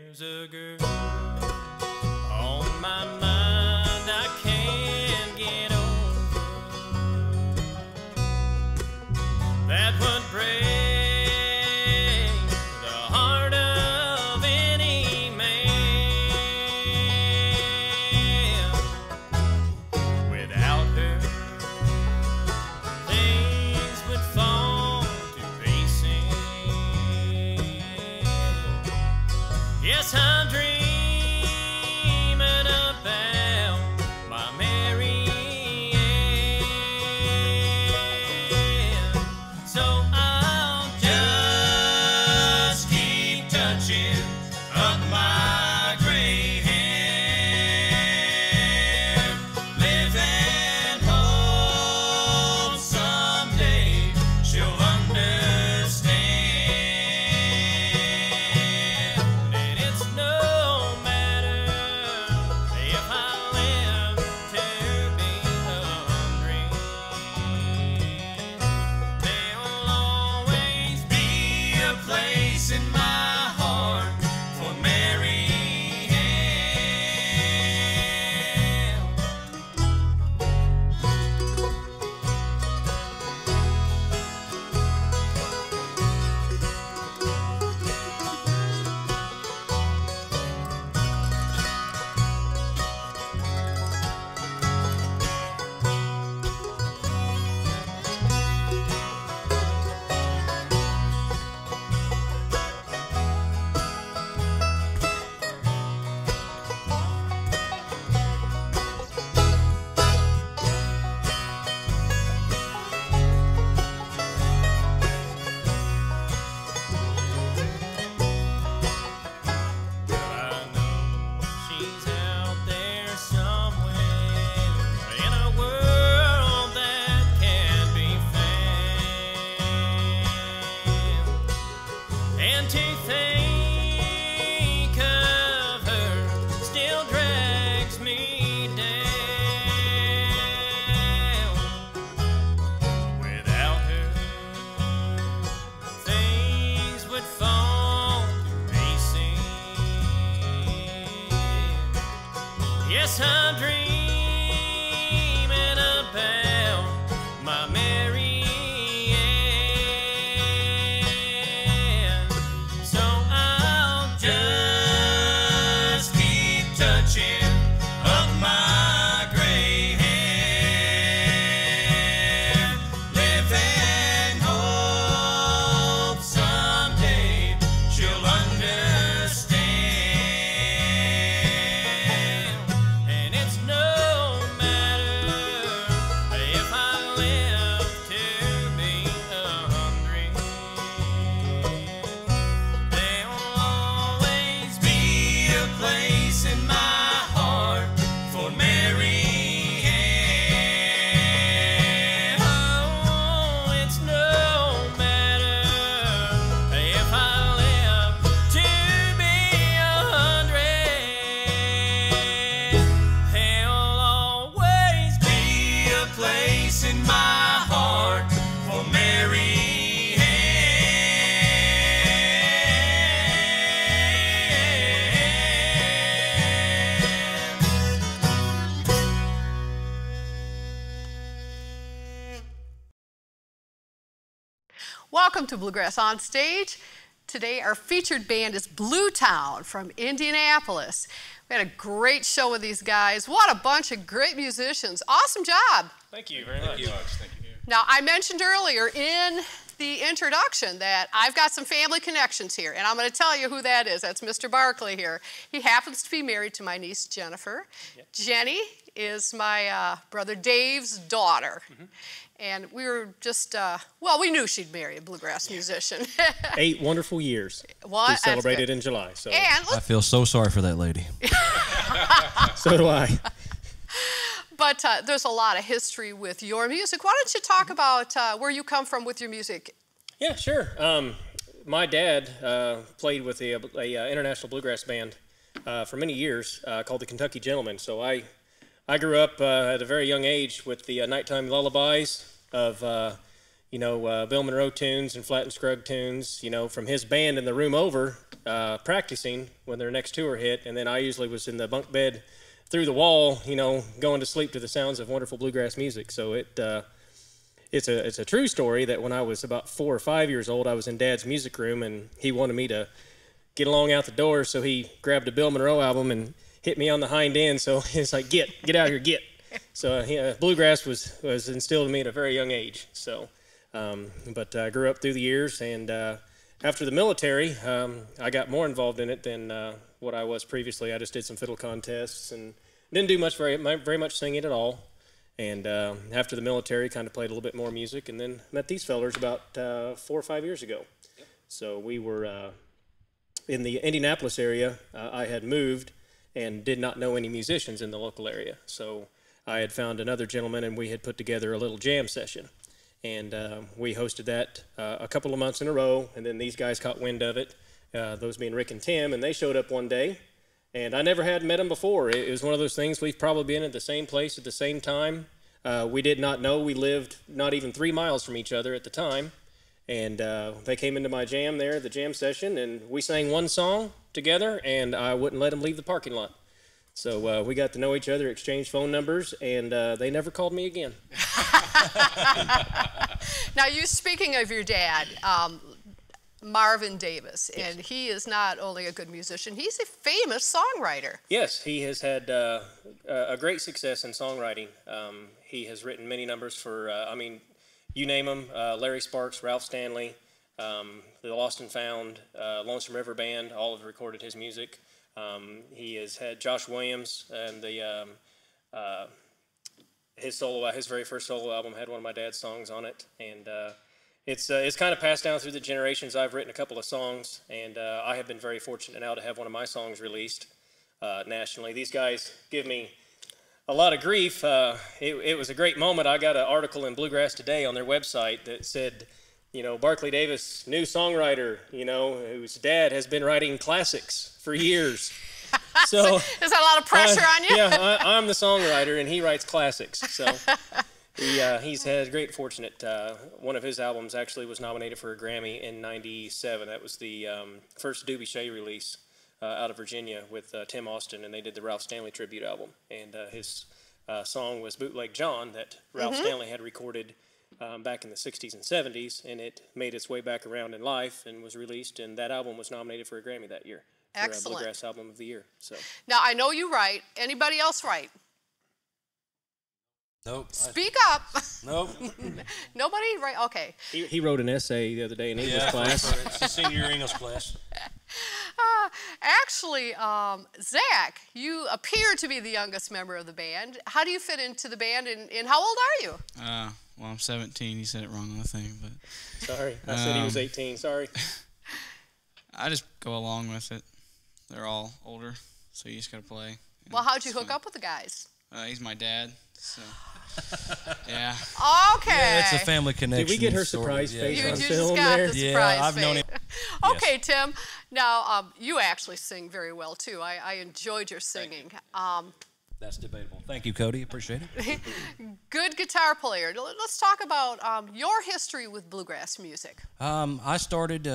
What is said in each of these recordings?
There's a girl on my mind I can't get over. That would break the heart of any man. Without her, things would fall to pieces. Yes, I'm dreaming about my Mary Ann. So I'll just keep touching up my gray hair, live and hope someday she'll understand. And it's no matter if I live to be 100, there'll always be a place in my heart for Mary Ann. Well, I know she's out there somewhere in a world that can't be found. And to think of her still drags me down. Without her, things would fall to pieces. Yes, I'm dreaming about my Mary Ann. So I'll just keep touching up my gray hair, live and hope someday she'll understand. And it's no matter if I live to be 100, there'll always be a place in my heart for Mary Ann. Oh, it's no matter if I live to be 100, there'll always be a place in my heart for Mary Ann. Welcome to Bluegrass on Stage. Today our featured band is Bluetown from Indianapolis. We had a great show with these guys. What a bunch of great musicians. Awesome job. Thank you very much. Thank you. Now, I mentioned earlier in the introduction that I've got some family connections here, and I'm going to tell you who that is. That's Mr. Barkley here. He happens to be married to my niece, Jennifer. Yep. Jenny is my brother Dave's daughter. And we were just, well, we knew she'd marry a bluegrass musician. 8 wonderful years. What? We That's celebrated good. in July. So, And I feel so sorry for that lady. so do I. But there's a lot of history with your music. Why don't you talk about where you come from with your music? Yeah, sure. My dad played with a international bluegrass band for many years called the Kentucky Gentlemen. So I grew up at a very young age with the nighttime lullabies of Bill Monroe tunes and Flat and Scruggs tunes, from his band in the room over, practicing when their next tour hit. And then I usually was in the bunk bed through the wall, going to sleep to the sounds of wonderful bluegrass music. So it's a true story that when I was about 4 or 5 years old, I was in Dad's music room, and he wanted me to get along out the door. So he grabbed a Bill Monroe album and hit me on the hind end. So it's like, get out here, get. So bluegrass was instilled in me at a very young age. So. But I grew up through the years, and after the military, I got more involved in it than what I was previously. I just did some fiddle contests and didn't do very much singing at all. And after the military, kind of played a little bit more music, and then met these fellers about 4 or 5 years ago. Yep. So we were in the Indianapolis area. I had moved and did not know any musicians in the local area. So I had found another gentleman, and we had put together a little jam session. And we hosted that a couple of months in a row, and then these guys caught wind of it, those being Rick and Tim, and they showed up one day, and I never had met them before. It was one of those things, we've probably been at the same place at the same time. We did not know we lived not even 3 miles from each other at the time, and they came into my jam there, the jam session, and we sang one song together, and I wouldn't let them leave the parking lot. So we got to know each other, exchanged phone numbers, and they never called me again. Now, speaking of your dad, Marvin Davis, yes. And he is not only a good musician, he's a famous songwriter. Yes, he has had a great success in songwriting. He has written many numbers for, you name them, Larry Sparks, Ralph Stanley, the Lost and Found, Lonesome River Band, all have recorded his music. He has had Josh Williams, and his very first solo album had one of my dad's songs on it, and it's kind of passed down through the generations. I've written a couple of songs, and I have been very fortunate now to have one of my songs released nationally. These guys give me a lot of grief. It was a great moment. I got an article in Bluegrass Today on their website that said, Barclay Davis, new songwriter, whose dad has been writing classics for years. So there's a lot of pressure on you. Yeah, I'm the songwriter, and he writes classics. So he's had great fortunate. One of his albums actually was nominated for a Grammy in '97. That was the first Doobie Shea release out of Virginia with Tim Austin, and they did the Ralph Stanley tribute album. And his song was Bootleg John that Ralph Stanley had recorded back in the 60s and 70s, and it made its way back around in life and was released, and that album was nominated for a Grammy that year. Excellent. For Bluegrass Album of the Year. So now, I know you write. Anybody else write? Nope. Speak up. Nope. Nobody? Right? Okay. He wrote an essay the other day in English class. It's a senior English class. Actually, Zach, you appear to be the youngest member of the band. How do you fit into the band, and how old are you? Well, I'm 17. You said it wrong on the thing, but... Sorry, I said he was 18. Sorry. I just go along with it. They're all older, so you just got to play. Well, how'd you hook up with the guys? He's my dad, so... Yeah. Okay. Yeah, it's a family connection. Did we get her surprise face on film there? The surprise I've known face. it. Okay, Yes. Tim. Now, you actually sing very well, too. I enjoyed your singing. That's debatable. Thank you, Cody. Appreciate it. Good guitar player. Let's talk about your history with bluegrass music. I started,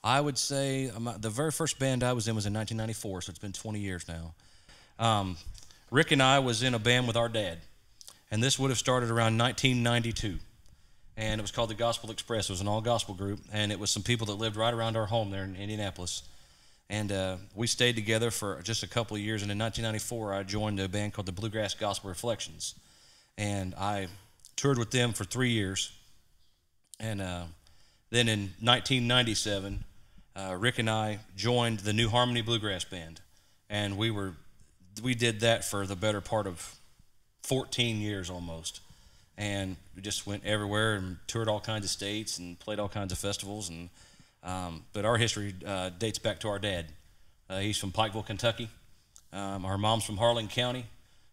I would say, the very first band I was in was in 1994, so it's been 20 years now. Rick and I was in a band with our dad, and this would have started around 1992, and it was called the Gospel Express. It was an all-gospel group, and it was some people that lived right around our home there in Indianapolis, and we stayed together for just a couple of years, and in 1994, I joined a band called the Bluegrass Gospel Reflections, and I toured with them for 3 years, and then in 1997, Rick and I joined the New Harmony Bluegrass Band, and we did that for the better part of 14 years almost, and we just went everywhere and toured all kinds of states and played all kinds of festivals. And but our history dates back to our dad. He's from Pikeville, Kentucky. Our mom's from Harlan County,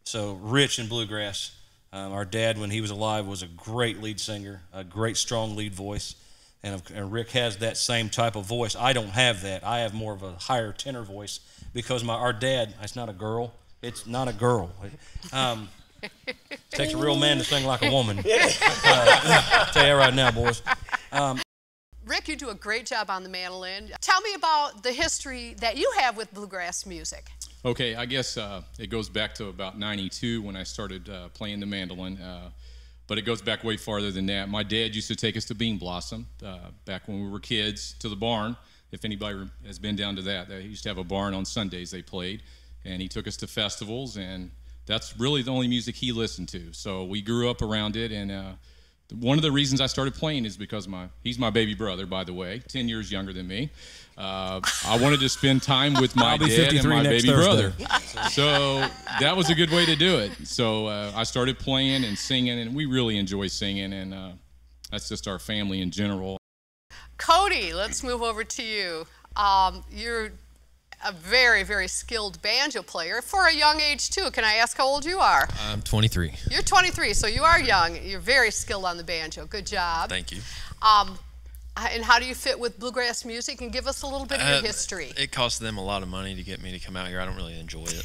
so rich in bluegrass. Our dad, when he was alive, was a great lead singer, a great strong lead voice, and Rick has that same type of voice. I don't have that. I have more of a higher tenor voice because our dad, it's not a girl. It's not a girl. Takes a real man to sing like a woman. Tell you that right now, boys. Rick, you do a great job on the mandolin. Tell me about the history that you have with bluegrass music. Okay, I guess it goes back to about '92 when I started playing the mandolin, but it goes back way farther than that. My dad used to take us to Bean Blossom back when we were kids, to the barn. If anybody has been down to that, they used to have a barn on Sundays they played, and he took us to festivals, and that's really the only music he listened to. So we grew up around it, and one of the reasons I started playing is because he's my baby brother, by the way, 10 years younger than me. I wanted to spend time with my dad and my baby brother. So that was a good way to do it. So I started playing and singing, and we really enjoy singing, and that's just our family in general. Cody, let's move over to you. You're a very, very skilled banjo player for a young age, too. Can I ask how old you are? I'm 23. You're 23, so you are young. You're very skilled on the banjo. Good job. Thank you. And how do you fit with bluegrass music? And give us a little bit of your history. It cost them a lot of money to get me to come out here. I don't really enjoy it.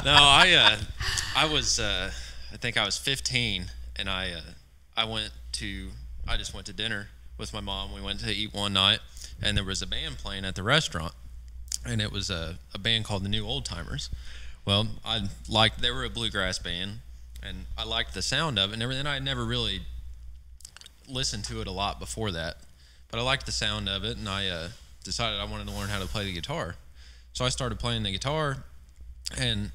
No, I think I was 15, and I just went to dinner with my mom. We went to eat one night, and there was a band playing at the restaurant, and it was a band called the New Old Timers. Well, they were a bluegrass band, and I liked the sound of it and everything. I had never really listened to it a lot before that, but I liked the sound of it, and I decided I wanted to learn how to play the guitar. So I started playing the guitar, and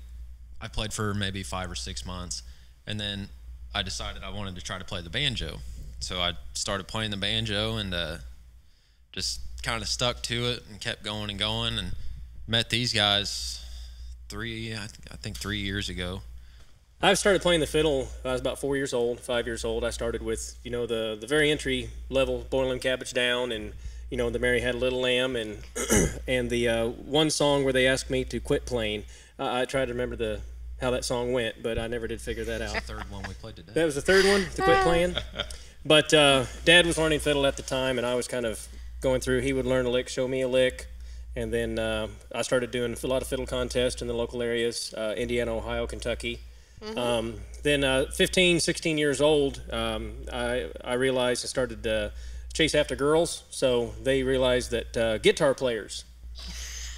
I played for maybe 5 or 6 months, and then I decided I wanted to try to play the banjo. So I started playing the banjo, and just kind of stuck to it and kept going and going, and met these guys I think 3 years ago. I started playing the fiddle when I was about 4 years old, 5 years old. I started with, the very entry level, Boiling Cabbage Down, and, the Mary Had a Little Lamb, and and the one song where they asked me to quit playing. I tried to remember how that song went, but I never did figure that out. That's the third one we played today. That was the third one, to quit playing? But Dad was learning fiddle at the time, and I was kind of going through. He would learn a lick, show me a lick, and then I started doing a lot of fiddle contests in the local areas, Indiana, Ohio, Kentucky. Mm-hmm. Then 15, 16 years old, I realized I started to chase after girls, so they realized that guitar players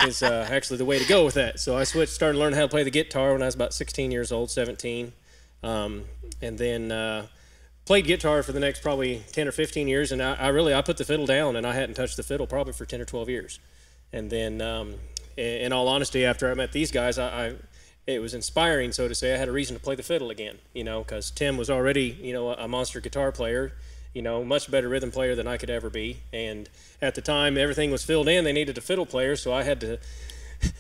is actually the way to go with that. So I started learning how to play the guitar when I was about 16 years old, 17, and then played guitar for the next probably 10 or 15 years, and I put the fiddle down, and I hadn't touched the fiddle probably for 10 or 12 years. And then, in all honesty, after I met these guys, it was inspiring, so to say. I had a reason to play the fiddle again, because Tim was already, a monster guitar player, much better rhythm player than I could ever be. And at the time, everything was filled in. They needed a fiddle player, so I had to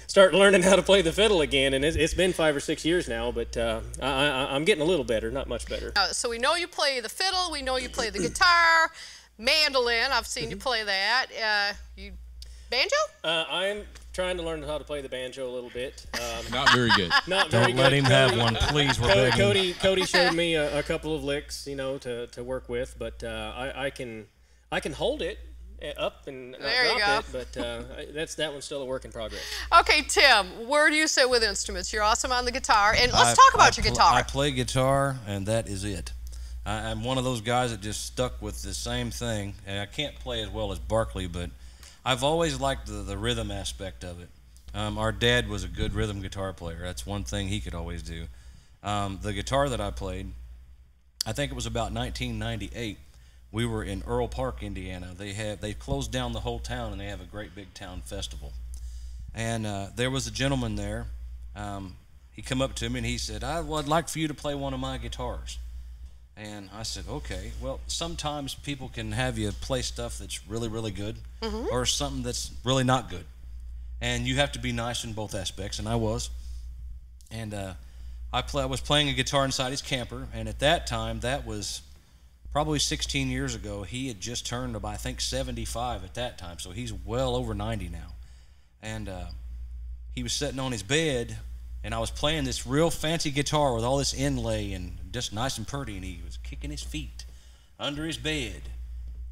start learning how to play the fiddle again. And it's been 5 or 6 years now, but I'm getting a little better, not much better. So we know you play the fiddle. We know you play the guitar, mandolin. I've seen you play that. Banjo? I'm trying to learn how to play the banjo a little bit. Not very good. Not very Don't good. let him have one, please. We're begging. Cody showed me a couple of licks, to work with, but I can hold it up and drop it, but that one's still a work in progress. Okay, Tim, where do you sit with instruments? You're awesome on the guitar, and let's talk about your guitar. I play guitar, and that is it. I'm one of those guys that just stuck with the same thing, and I can't play as well as Barkley, but I've always liked the rhythm aspect of it. Our dad was a good rhythm guitar player. That's one thing he could always do. The guitar that I played, I think it was about 1998. We were in Earl Park, Indiana. They closed down the whole town, and they have a great big town festival. And there was a gentleman there. He come up to me and he said, "I'd like for you to play one of my guitars." And I said, okay. Well, sometimes people can have you play stuff that's really, really good, or something that's really not good. And you have to be nice in both aspects, and I was. And I was playing a guitar inside his camper, and at that time, that was probably 16 years ago. He had just turned about, I think, 75 at that time, so he's well over 90 now. And he was sitting on his bed, and I was playing this real fancy guitar with all this inlay and just nice and pretty, and he was kicking his feet under his bed.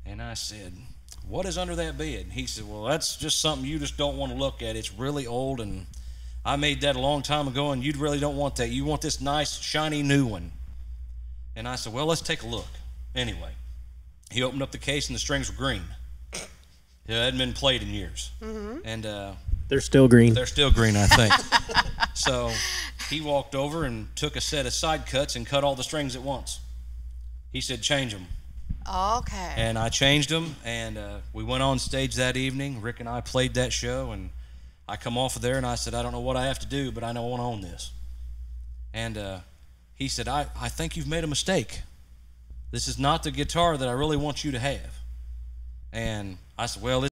And I said, "What is under that bed?" And he said, "Well, that's just something you just don't want to look at. It's really old, and I made that a long time ago, and you really don't want that. You want this nice, shiny new one. And I said, well, let's take a look. Anyway, he opened up the case, and the strings were green. It hadn't been played in years. And They're still green. they're still green, I think. So he walked over and took a set of side cuts and cut all the strings at once. He said, change them. Okay. And I changed them, and we went on stage that evening. Rick and I played that show, and I come off of there, and I said, I don't know what I have to do, but I know I want to own this. And he said, I think you've made a mistake. This is not the guitar that I really want you to have. And I said, well,